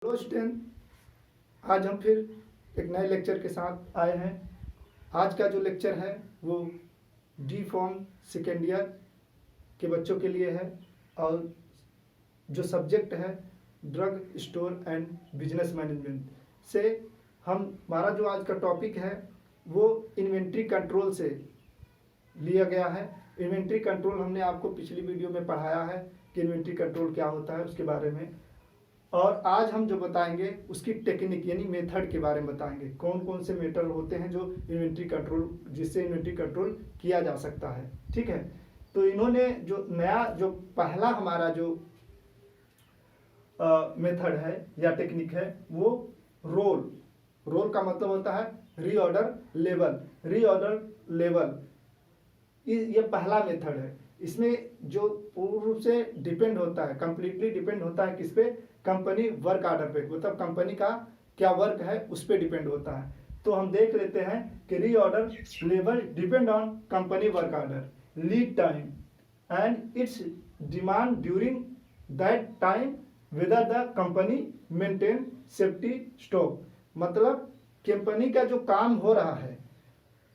Hello student, आज हम फिर एक नए लेक्चर के साथ आए हैं। आज का जो लेक्चर है वो डी फॉर्म सेकेंड ईयर के बच्चों के लिए है और जो सब्जेक्ट है drug store and business management से हमारा जो आज का टॉपिक है वो इन्वेंट्री कंट्रोल से लिया गया है। इन्वेंट्री कंट्रोल हमने आपको पिछली वीडियो में पढ़ाया है कि इन्वेंट्री कंट्रोल क्या होता है उसके बारे में, और आज हम जो बताएंगे उसकी टेक्निक यानी मेथड के बारे में बताएंगे। कौन कौन से मेथड होते हैं जो इन्वेंट्री कंट्रोल जिससे इन्वेंट्री कंट्रोल किया जा सकता है। ठीक है, तो इन्होंने जो नया जो पहला हमारा जो मेथड है या टेक्निक है वो रोल का मतलब होता है रीऑर्डर लेवल। ये पहला मेथड है। इसमें जो पूर्ण रूप से डिपेंड होता है, कंप्लीटली डिपेंड होता है किस पे, कंपनी वर्क ऑर्डर पे, मतलब कंपनी का क्या वर्क है उस पे डिपेंड होता है। तो हम देख लेते हैं कि reorder level depend on company work order, lead time and it's demand during that time whether the company maintain safety stock. मतलब कंपनी का जो काम हो रहा है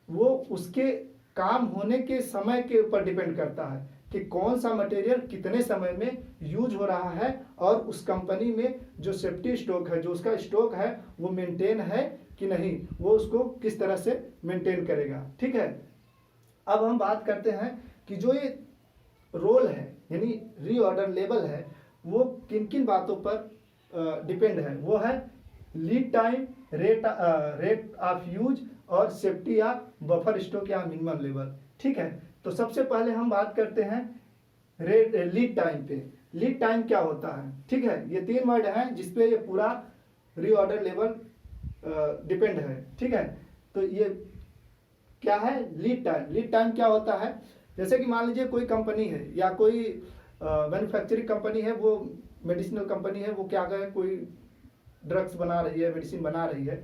वो उसके काम होने के समय के ऊपर डिपेंड करता है कि कौन सा मटेरियल कितने समय में यूज हो रहा है और उस कंपनी में जो सेफ्टी स्टॉक है, जो उसका स्टॉक है वो मेंटेन है कि नहीं, वो उसको किस तरह से मेंटेन करेगा। ठीक है, अब हम बात करते हैं कि जो ये रोल है यानी रीऑर्डर लेवल है वो किन किन बातों पर डिपेंड है। वो है lead time, rate of use और सेफ्टी या बफर स्टॉक या मिनिमम लेवल। ठीक है, तो सबसे पहले हम बात करते हैं लीड टाइम पे। लीड टाइम क्या होता है? ठीक है, ये तीन वर्ड हैं जिसपे ये पूरा रीऑर्डर लेवल डिपेंड है। ठीक है, तो ये क्या है लीड टाइम क्या होता है? जैसे कि मान लीजिए कोई कंपनी है या कोई मैन्युफैक्चरिंग कंपनी है, वो मेडिसिनल कंपनी है, वो क्या करे, कोई ड्रग्स बना रही है, मेडिसिन बना रही है,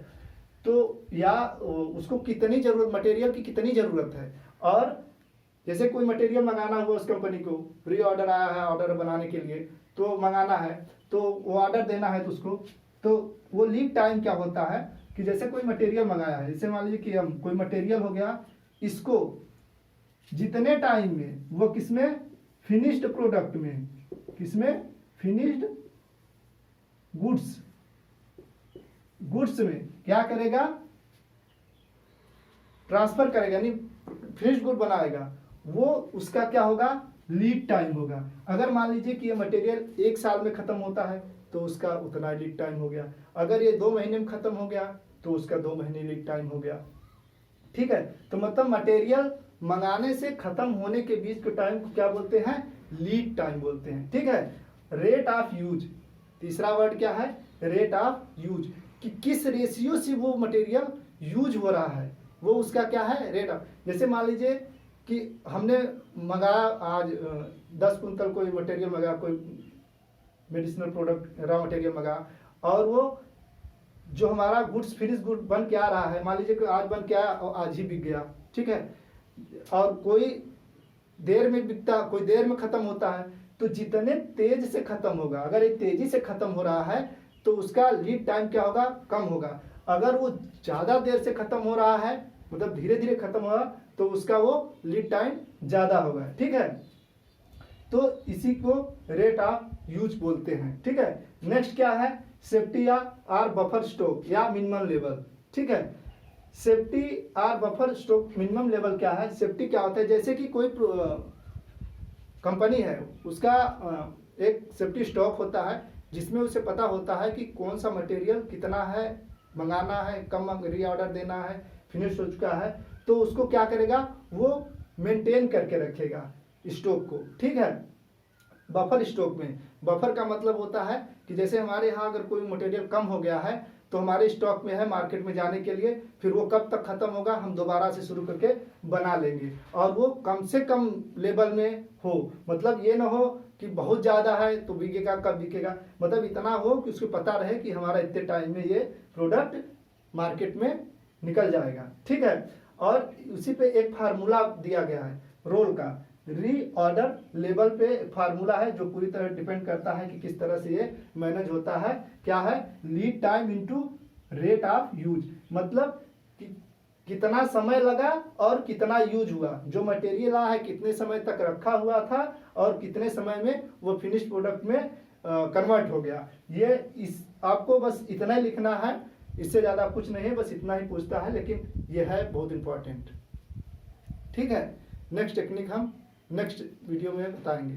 तो या उसको कितनी जरूरत, मटेरियल की कितनी जरूरत है, और जैसे कोई मटेरियल मंगाना हुआ उस कंपनी को, प्री ऑर्डर आया है ऑर्डर बनाने के लिए, तो मंगाना है, तो वो ऑर्डर देना है तो उसको, तो वो लीड टाइम क्या होता है कि जैसे कोई मटेरियल मंगाया है, जैसे मान लीजिए कि हम कोई मटेरियल हो गया, इसको जितने टाइम में वो किसमें, फिनिश्ड प्रोडक्ट में, किसमें, फिनिश्ड गुड्स में क्या करेगा, ट्रांसफर करेगा, यानी फिनिश्ड गुड बनाएगा, वो उसका क्या होगा, लीड टाइम होगा। अगर मान लीजिए कि ये मटेरियल 1 साल में खत्म होता है तो उसका उतना लीड टाइम हो गया। अगर ये 2 महीने में खत्म हो गया तो उसका 2 महीने लीड टाइम हो गया। ठीक है, तो मतलब मटेरियल मंगाने से खत्म होने के बीच के टाइम को क्या बोलते हैं, लीड टाइम बोलते हैं। ठीक है, रेट ऑफ यूज, तीसरा वर्ड क्या है, रेट ऑफ यूज, कि किस रेशियो से वो मटेरियल यूज हो रहा है, वो उसका क्या है, रेट ऑफ। जैसे मान लीजिए कि हमने मंगाया आज 10 कुंतल कोई मटेरियल मंगाया, कोई मेडिसिनल प्रोडक्ट रॉ मटेरियल मंगाया, और वो जो हमारा गुड्स फिनिश गुड बन के आ रहा है, मान लीजिए कि आज बन के आया और आज ही बिक गया। ठीक है, और कोई देर में बिकता, कोई देर में खत्म होता है, तो जितने तेज से खत्म होगा, अगर ये तेजी से खत्म हो रहा है तो उसका लीड टाइम क्या होगा, कम होगा। अगर वो ज्यादा देर से खत्म हो रहा है, मतलब धीरे धीरे खत्म होगा, तो उसका वो लीड टाइम ज्यादा होगा। ठीक है, तो इसी को रेट ऑफ यूज बोलते हैं। ठीक है, नेक्स्ट क्या है, सेफ्टी या आर बफर स्टॉक या मिनिमम लेवल। ठीक है, safety or buffer stock minimum level क्या है, सेफ्टी क्या होता है, जैसे कि कोई कंपनी है, उसका एक सेफ्टी स्टॉक होता है जिसमें उसे पता होता है कि कौन सा मटेरियल कितना है, मंगाना है, कम रीऑर्डर देना है, फिनिश हो चुका है, तो उसको क्या करेगा, वो मेंटेन करके रखेगा स्टॉक को। ठीक है, बफर स्टॉक में, बफर का मतलब होता है कि जैसे हमारे यहाँ अगर कोई मटेरियल कम हो गया है तो हमारे स्टॉक में है मार्केट में जाने के लिए, फिर वो कब तक खत्म होगा हम दोबारा से शुरू करके बना लेंगे, और वो कम से कम लेवल में हो, मतलब ये ना हो कि बहुत ज़्यादा है तो बिकेगा, कब बिकेगा, मतलब इतना हो कि उसको पता रहे कि हमारा इतने टाइम में ये प्रोडक्ट मार्केट में निकल जाएगा। ठीक है, और उसी पे एक फार्मूला दिया गया है रोल का, रीऑर्डर लेवल पे फार्मूला है जो पूरी तरह डिपेंड करता है कि किस तरह से ये मैनेज होता है। क्या है? Lead time into rate of use, मतलब कि कितना समय लगा और कितना यूज हुआ, जो मटेरियल है कितने समय तक रखा हुआ था और कितने समय में वो फिनिश प्रोडक्ट में कन्वर्ट हो गया। ये इस आपको बस इतना ही लिखना है, इससे ज़्यादा कुछ नहीं है, बस इतना ही पूछता है, लेकिन ये है बहुत इंपॉर्टेंट। ठीक है, नेक्स्ट टेक्निक हम नेक्स्ट वीडियो में बताएंगे।